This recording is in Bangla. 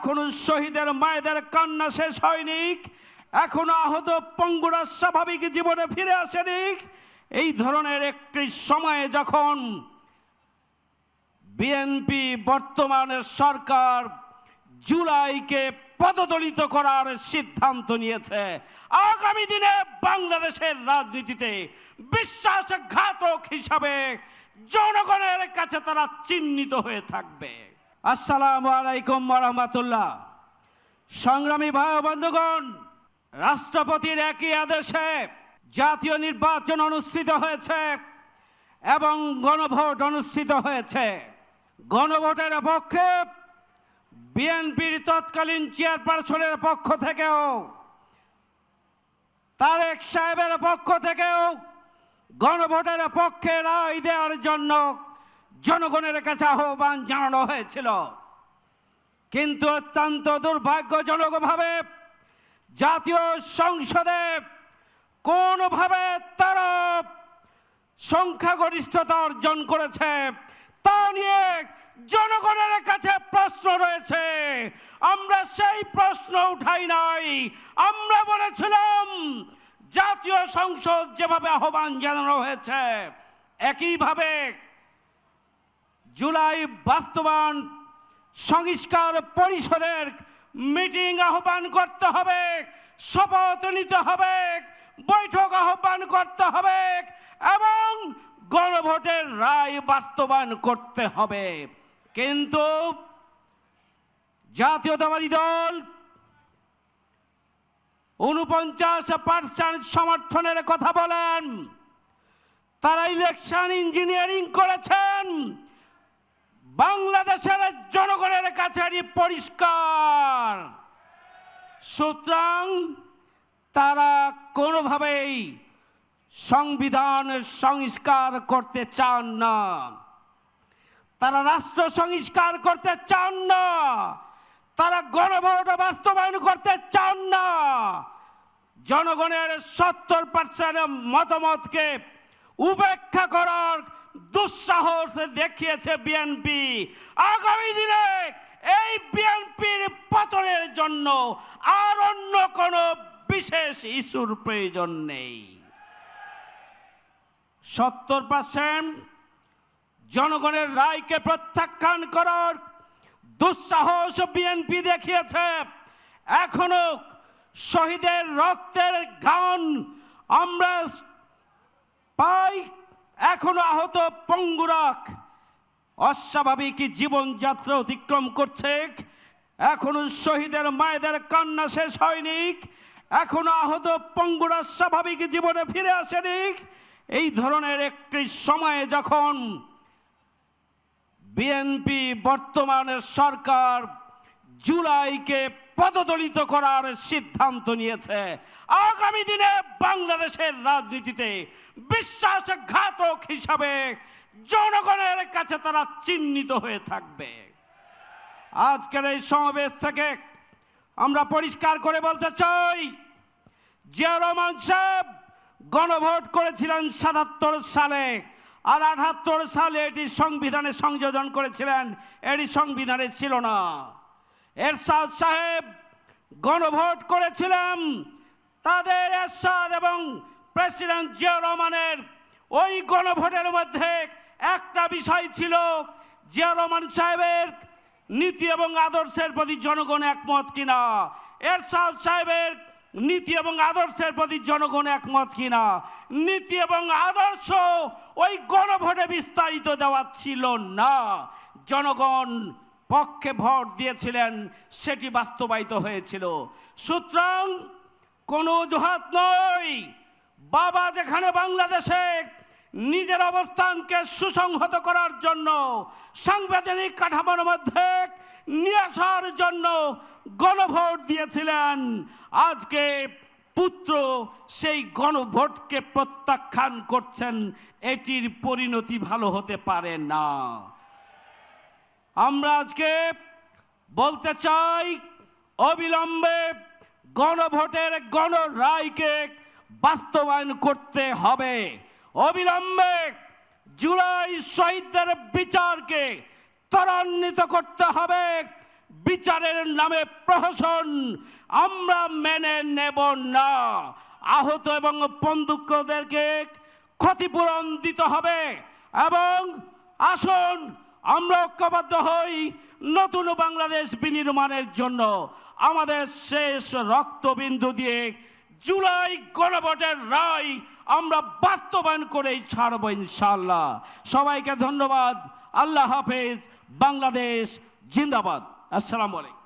এখনো শহীদের মায়েদের কান্না শেষ হয়নি, এখনো আহত পঙ্গুরা স্বাভাবিক জীবনে ফিরে আসেনি। এই ধরনের একটি সময়ে যখন বিএনপি বর্তমানের সরকার জুলাইকে পদদলিত করার সিদ্ধান্ত নিয়েছে, আগামী দিনে বাংলাদেশের রাজনীতিতে বিশ্বাসঘাতক হিসাবে জনগণের কাছে তারা চিহ্নিত হয়ে থাকবে। আসসালামু আলাইকুম ওয়া রাহমাতুল্লাহ। সংগ্রামী ভাই ও বন্ধুগণ, রাষ্ট্রপতির একই আদেশে জাতীয় নির্বাচন অনুষ্ঠিত হয়েছে এবং গণভোট অনুষ্ঠিত হয়েছে। গণভোটের পক্ষে বিএনপির তৎকালীন চেয়ারপারসনের পক্ষ থেকেও, তারেক সাহেবের পক্ষ থেকেও গণভোটের পক্ষে রায় দেওয়ার জন্য জনগণের কাছে আহ্বান জানানো হয়েছিল। কিন্তু অত্যন্ত দুর্ভাগ্যজনকভাবে জাতীয় সংসদে কোনোভাবে তারা সংখ্যাগরিষ্ঠতা অর্জন করেছে তা নিয়ে জনগণের কাছে প্রশ্ন রয়েছে। আমরা সেই প্রশ্ন উঠাই নাই। আমরা বলেছিলাম জাতীয় সংসদ যেভাবে আহ্বান জানানো হয়েছে একইভাবে জুলাই বাস্তবায়ন সংস্কার পরিষদের মিটিং আহ্বান করতে হবে, শপথ নিতে হবে, বৈঠক আহ্বান করতে হবে এবং গণভোটের রায় বাস্তবায়ন করতে হবে। কিন্তু জাতীয়তাবাদী দল 49% সমর্থনের কথা বলেন। তারা ইলেকশন ইঞ্জিনিয়ারিং করেছেন। বাংলাদেশের জনগণের কাছে পরিষ্কার। সুতরাং তারা কোনোভাবেই সংবিধান সংস্কার করতে চান না, তারা রাষ্ট্র সংস্কার করতে চান না, তারা গণভোট বাস্তবায়ন করতে চান না। জনগণের 70% মতামতকে উপেক্ষা করার দুঃসাহস দেখিয়েছে বিএনপি। আগামী দিনে এই বিএনপির পতনের জন্য আর অন্য কোনো বিশেষ ইস্যুর প্রয়োজন নেই। 70% জনগণের রায়কে প্রত্যাখ্যান করার দুঃসাহস বিএনপি দেখিয়েছে। এখনো শহীদের রক্তের গান আমরা পাই, এখনো আহত পঙ্গুরা অস্বাভাবিক জীবনযাত্রা অতিক্রম করছে, এখনো শহীদের মায়েদের কান্না শেষ হয়নি, এখনো আহত পঙ্গুরা স্বাভাবিক জীবনে ফিরে আসেনি। এই ধরনের একটি সময়ে যখন বিএনপি বর্তমানের সরকার জুলাইকে পদদলিত করার সিদ্ধান্ত নিয়েছে, আগামী দিনে বাংলাদেশের রাজনীতিতে বিশ্বাসঘাতক হিসাবে জনগণের কাছে তারা চিহ্নিত হয়ে থাকবে। আজকের এই সমাবেশ থেকে আমরা পরিষ্কার করে বলতে চাই, জিয়া রহমান সাহেব গণভোট করেছিলেন 77 সালে, আর 78 সালে এটি সংবিধানে সংযোজন করেছিলেন, এটি সংবিধানে ছিল না। এরশাদ সাহেব গণভোট করেছিলেন, তাদের এরশাদ এবং প্রেসিডেন্ট জিয়া রহমানের ওই গণভোটের মধ্যে একটা বিষয় ছিল, জিয়া রহমান সাহেবের নীতি এবং আদর্শের প্রতি জনগণ একমত কিনা, এরশাদ সাহেবের নীতি এবং আদর্শের প্রতি জনগণ একমত কিনা। নীতি এবং আদর্শ ওই গণভোটে বিস্তারিত দেওয়া ছিল না। জনগণ পক্ষে ভোট দিয়েছিলেন, সেটি বাস্তবায়িত হয়েছিল। সুতরাং কোনো অজুহাত নয়। বাবা যেখানে বাংলাদেশে নিজের অবস্থানকে সুসংহত করার জন্য, সাংবিধানিক কাঠামোর মধ্যে নিয়ে আসার জন্য গণভোট দিয়েছিলেন, আজকে পুত্র সেই গণভোটকে প্রত্যাখ্যান করছেন, এটির পরিণতি ভালো হতে পারে না। আমরা আজকে বলতে চাই, অবিলম্বে গণভোটের গণরায়কে বাস্তবায়ন করতে হবে। অবিলম্বে জুলাই শহীদদের বিচারকে ত্বরান্বিত করতে হবে। বিচারের নামে প্রহসন আমরা মেনে নেব না। আহত এবং বন্দুকদেরকে ক্ষতিপূরণ দিতে হবে এবং আসুন আমরা ঐক্যবদ্ধ হই নতুন বাংলাদেশ বিনির্মাণের জন্য। আমাদের শেষ রক্তবিন্দু দিয়ে জুলাই গণভোটের রায় আমরা বাস্তবায়ন করেই ছাড়ব ইনশাআল্লাহ। সবাইকে ধন্যবাদ। আল্লাহ হাফেজ। বাংলাদেশ জিন্দাবাদ। আসসালামু আলাইকুম।